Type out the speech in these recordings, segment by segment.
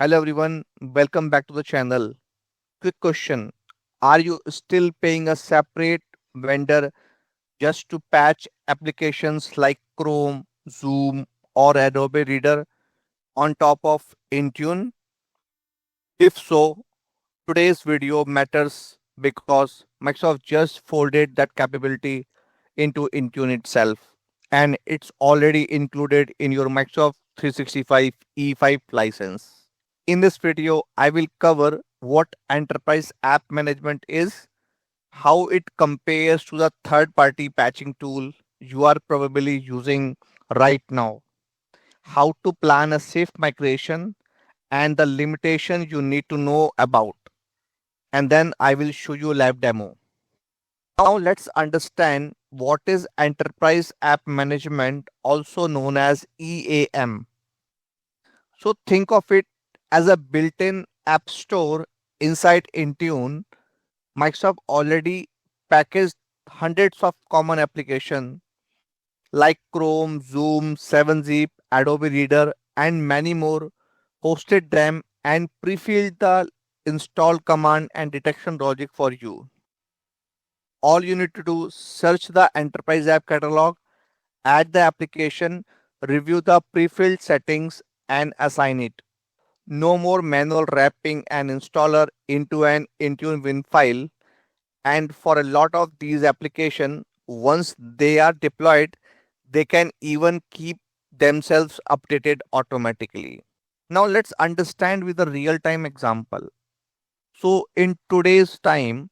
Hello everyone, welcome back to the channel. Quick question. Are you still paying a separate vendor just to patch applications like Chrome, Zoom or Adobe Reader on top of Intune? If so, today's video matters because Microsoft just folded that capability into Intune itself and it's already included in your Microsoft 365 E5 license. In this video, I will cover what Enterprise App Management is, how it compares to the third-party patching tool you are probably using right now, how to plan a safe migration, and the limitation you need to know about. And then I will show you a live demo. Now let's understand what is Enterprise App Management, also known as EAM. So think of it as a built-in app store inside Intune. Microsoft already packaged hundreds of common applications like Chrome, Zoom, 7-Zip, Adobe Reader, and many more, hosted them and pre-filled the install command and detection logic for you. All you need to do, search the Enterprise App Catalog, add the application, review the pre-filled settings, and assign it. No more manual wrapping an installer into an Intune Win file. And for a lot of these applications, once they are deployed, they can even keep themselves updated automatically. Now let's understand with a real-time example. So in today's time,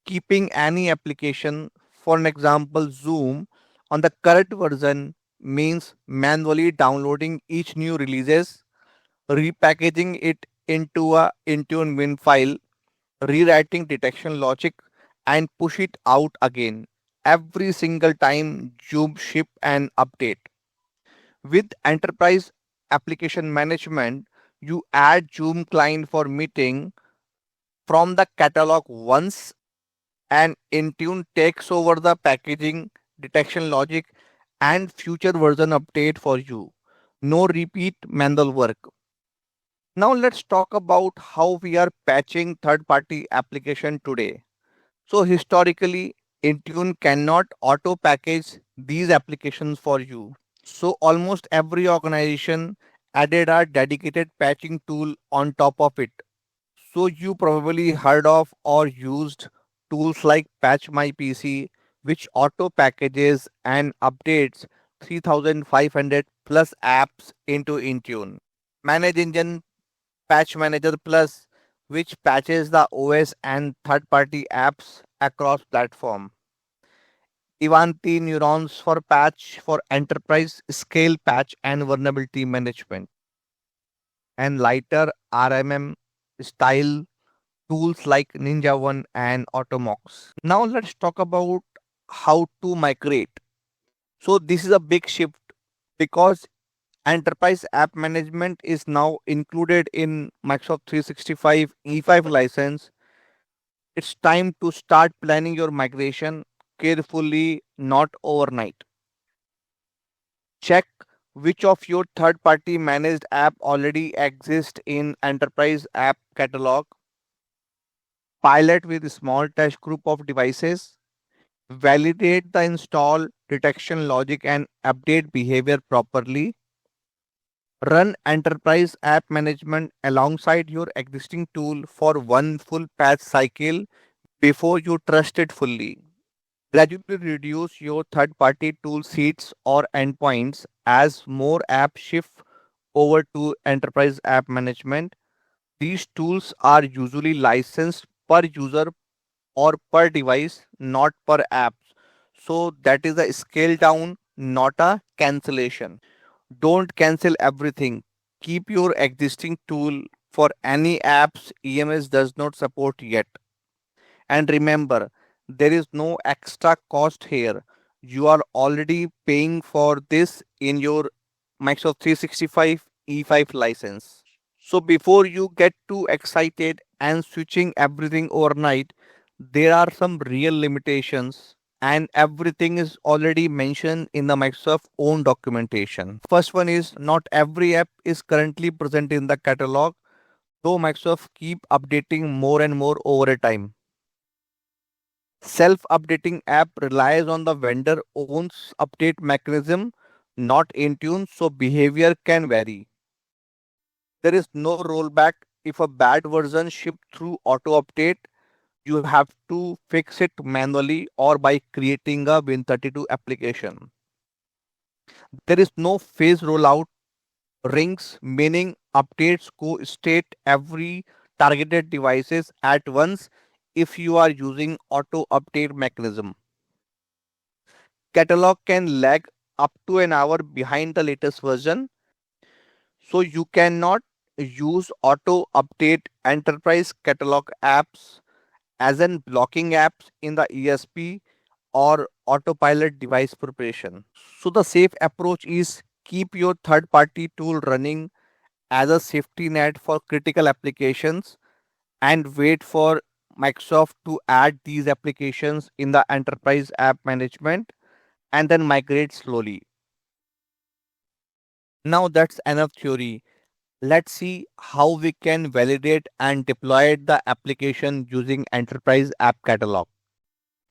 keeping any application, for an example Zoom, on the current version means manually downloading each new releases, repackaging it into a Intune Win file, rewriting detection logic, and push it out again every single time Zoom ship an update. With enterprise application management, you add Zoom client for meeting from the catalog once and Intune takes over the packaging, detection logic, and future version update for you. No repeat manual work. Now let's talk about how we are patching third-party application today. So historically, Intune cannot auto package these applications for you. So almost every organization added a dedicated patching tool on top of it. So you probably heard of or used tools like Patch My PC, which auto packages and updates 3,500 plus apps into Intune. ManageEngine Patch Manager Plus, which patches the OS and third-party apps across platform. Ivanti Neurons for patch for enterprise scale patch and vulnerability management. And lighter RMM style tools like NinjaOne and Automox. Now let's talk about how to migrate. So this is a big shift because Enterprise App Management is now included in Microsoft 365 E5 license. It's time to start planning your migration carefully, not overnight. Check which of your third-party managed app already exist in Enterprise App Catalog. Pilot with a small test group of devices. Validate the install, detection logic and update behavior properly. Run Enterprise App Management alongside your existing tool for one full patch cycle before you trust it fully. Gradually reduce your third-party tool seats or endpoints as more apps shift over to Enterprise App Management. These tools are usually licensed per user or per device, not per app. So that is a scale down, not a cancellation. Don't cancel everything. Keep your existing tool for any apps EMS does not support yet. And remember, there is no extra cost here. You are already paying for this in your Microsoft 365 E5 license. So before you get too excited and switching everything overnight, there are some real limitations and everything is already mentioned in the Microsoft own documentation. First one is not every app is currently present in the catalog. though Microsoft keep updating more and more over a time. Self-updating app relies on the vendor owns update mechanism, not Intune, so behavior can vary. There is no rollback. If a bad version shipped through auto update, you have to fix it manually or by creating a Win32 application. There is no phase rollout rings, meaning updates go state every targeted devices at once if you are using auto update mechanism. Catalog can lag up to an hour behind the latest version, so you cannot use auto update enterprise catalog apps as in blocking apps in the ESP or autopilot device preparation. So the safe approach is keep your third party tool running as a safety net for critical applications and wait for Microsoft to add these applications in the enterprise app management and then migrate slowly. Now that's enough theory. Let's see how we can validate and deploy the application using enterprise app catalog.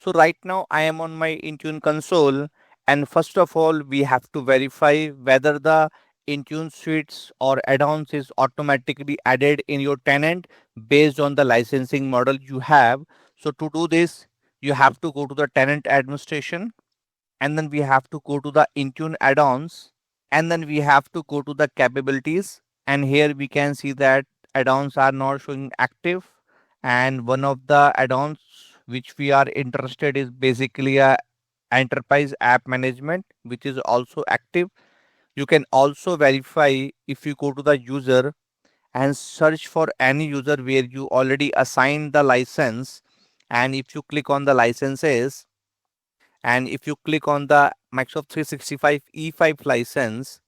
So right now I am on my Intune console, and first of all we have to verify whether the Intune suites or add-ons is automatically added in your tenant based on the licensing model you have. So to do this, you have to go to the tenant administration, and then we have to go to the Intune add-ons, and then we have to go to the capabilities, and here we can see that add-ons are not showing active, and one of the add-ons which we are interested is basically a enterprise app management which is also active. You can also verify if you go to the user and search for any user where you already assigned the license, and if you click on the licenses and if you click on the Microsoft 365 E5 license,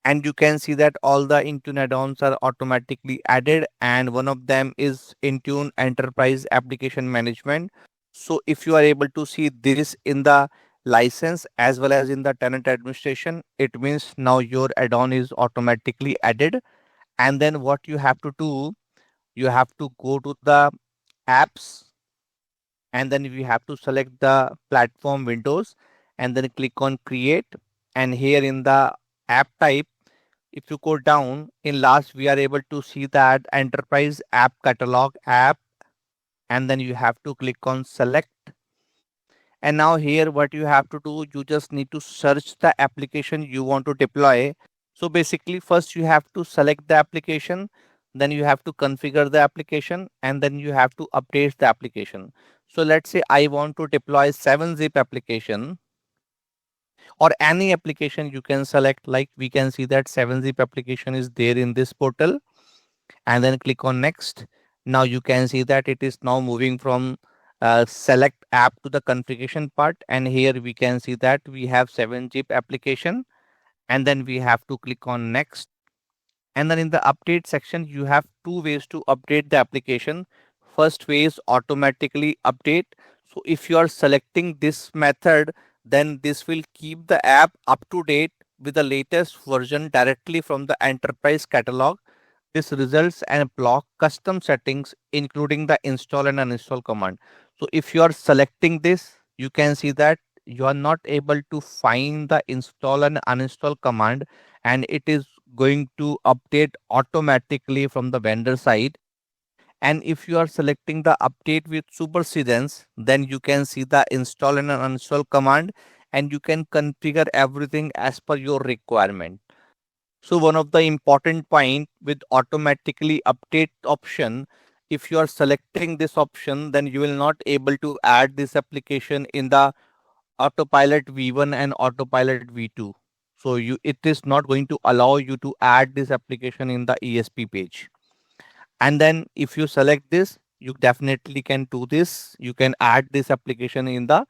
and you can see that all the Intune add-ons are automatically added, and one of them is Intune Enterprise Application Management. So if you are able to see this in the license as well as in the tenant administration, it means now your add-on is automatically added. And then what you have to do, you have to go to the apps, and then we have to select the platform Windows and then click on create. And here in the app type, if you go down in last, we are able to see that enterprise app catalog app, and then you have to click on select. And now here what you have to do, you just need to search the application you want to deploy. So basically first you have to select the application, then you have to configure the application, and then you have to update the application. So let's say I want to deploy 7-zip application, or any application you can select. Like we can see that 7-zip application is there in this portal, and then click on next. Now you can see that it is now moving from select app to the configuration part, and here we can see that we have 7-zip application, and then we have to click on next. And then in the update section, you have two ways to update the application. First way is automatically update. So if you are selecting this method, then this will keep the app up to date with the latest version directly from the enterprise catalog. This results and block custom settings, including the install and uninstall command. So if you are selecting this, you can see that you are not able to find the install and uninstall command, and it is going to update automatically from the vendor side. And if you are selecting the update with supersedence, then you can see the install and uninstall command, and you can configure everything as per your requirement. So one of the important point with automatically update option, if you are selecting this option, then you will not able to add this application in the autopilot V1 and autopilot V2. So it is not going to allow you to add this application in the ESP page. And then if you select this, you definitely can do this. You can add this application in the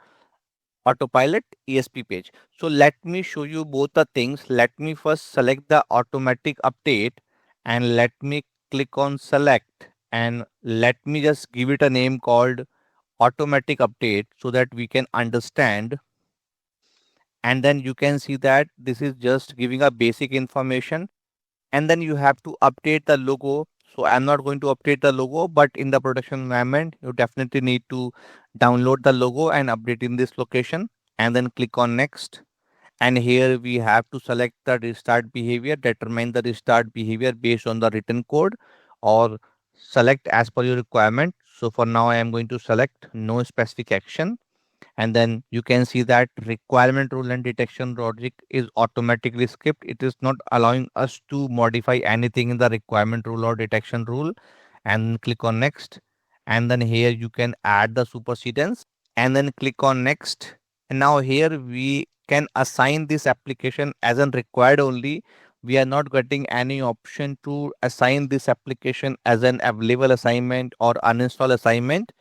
autopilot ESP page. So let me show you both the things. Let me first select the automatic update, and let me click on select, and let me just give it a name called automatic update so that we can understand. And then you can see that this is just giving a basic information, and then you have to update the logo. So I'm not going to update the logo, but in the production environment, you definitely need to download the logo and update in this location and then click on next. And here we have to select the restart behavior, determine the restart behavior based on the written code or select as per your requirement. So for now, I am going to select no specific action. And then you can see that requirement rule and detection logic is automatically skipped. It is not allowing us to modify anything in the requirement rule or detection rule. And click on next. And then here you can add the supersedence and then click on next. And now here we can assign this application as an required only. We are not getting any option to assign this application as an available assignment or uninstall assignment.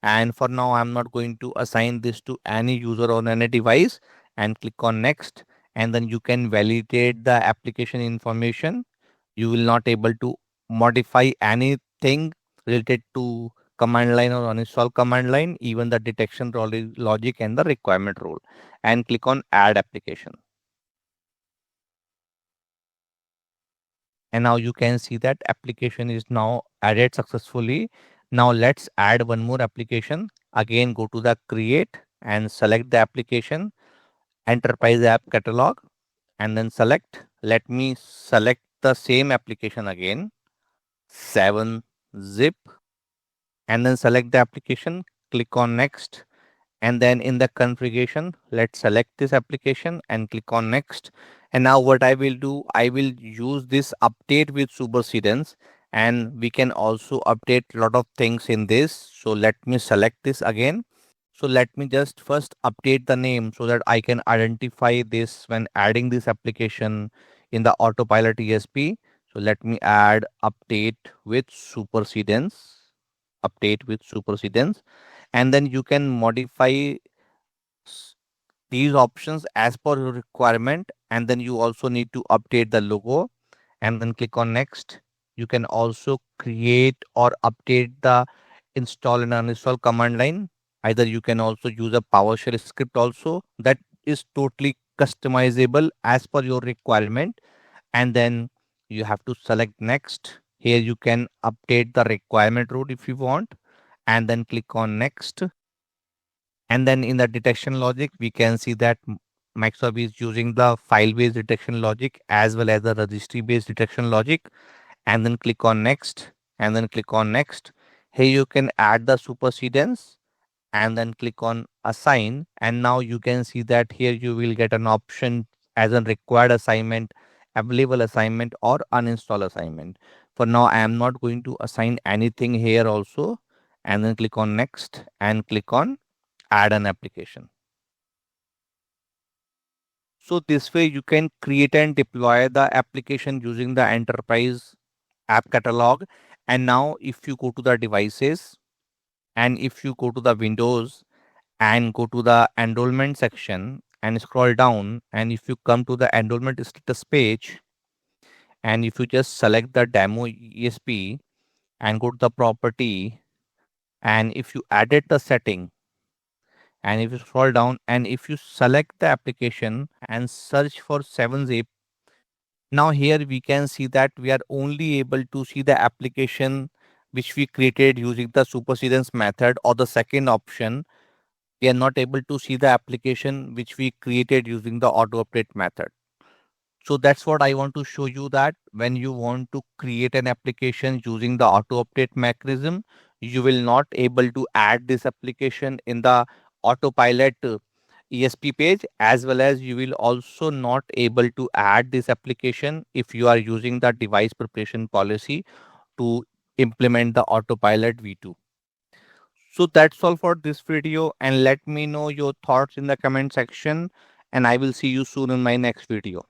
And for now, I'm not going to assign this to any user on any device and click on next. And then you can validate the application information. You will not able to modify anything related to command line or uninstall command line, even the detection logic and the requirement rule, and click on add application. And now you can see that application is now added successfully. Now let's add one more application. Again, go to the create and select the application, Enterprise App Catalog, and then select. Let me select the same application again, 7-zip, and then select the application, click on next. And then in the configuration, let's select this application and click on next. And now what I will do, I will use this update with supersedence, and we can also update a lot of things in this. So let me select this again. So let me just first update the name so that I can identify this when adding this application in the autopilot ESP. So let me add update with supersedence, update with supersedence, and then you can modify s- these options as per your requirement. And then you also need to update the logo and then click on next. You can also create or update the install and uninstall command line. Either you can also use a PowerShell script also, that is totally customizable as per your requirement. And then you have to select next. Here you can update the requirement route if you want, and then click on next. And then in the detection logic, we can see that Microsoft is using the file-based detection logic as well as the registry-based detection logic. And then click on next, and then click on next. Here you can add the supersedence and then click on assign. And now you can see that here you will get an option as a required assignment, available assignment, or uninstall assignment. For now, I am not going to assign anything here also. And then click on next and click on add an application. So this way you can create and deploy the application using the enterprise app catalog. And now if you go to the devices and if you go to the Windows and go to the enrollment section and scroll down, and if you come to the enrollment status page and if you just select the demo ESP and go to the property, and if you edit the setting, and if you scroll down and if you select the application and search for 7-zip, now here we can see that we are only able to see the application which we created using the supersedence method, or the second option, we are not able to see the application which we created using the auto update method. So that's what I want to show you, that when you want to create an application using the auto update mechanism, you will not able to add this application in the autopilot ESP page, as well as you will also not able to add this application if you are using the device preparation policy to implement the autopilot V2. So that's all for this video, and let me know your thoughts in the comment section, and I will see you soon in my next video.